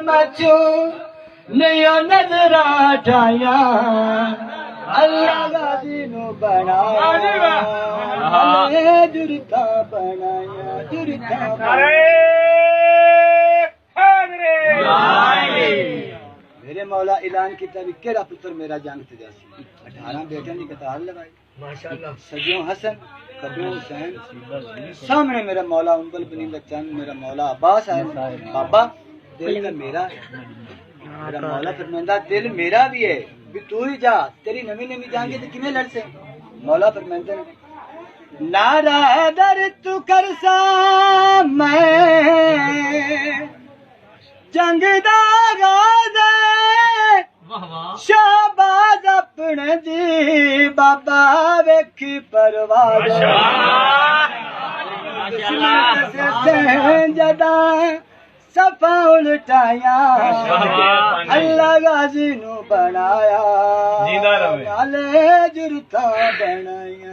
मचो नयो नजर आया अल्लाह गाजी नु बनाया जुरता बनाया जुरता मेरे मौला ऐलान किया भी केड़ा पुत्र मेरा जंग ते जासी 18 बेटियां की कतार लगाई माशाअल्लाह सजों हसन कब्रों हुसैन सामने मेरा मौला उम्बल बनी बच्चन मेरा मौला अब्बास है बाबा दिल तो मेरा है मेरा मौला फरमांदा दिल मेरा भी है भी तू ही जा तेरी नवी नवी जाएंगे तो किवें लड़ से मौला फरमांदा नारा दर तू कर सा मैं जंग दा गाज़ शाबाज अपने दी बाबा वेखी परवाज जदा सफा उल्टाया अल्लाह गाजी नु बनाया नाले जुरता बनाया।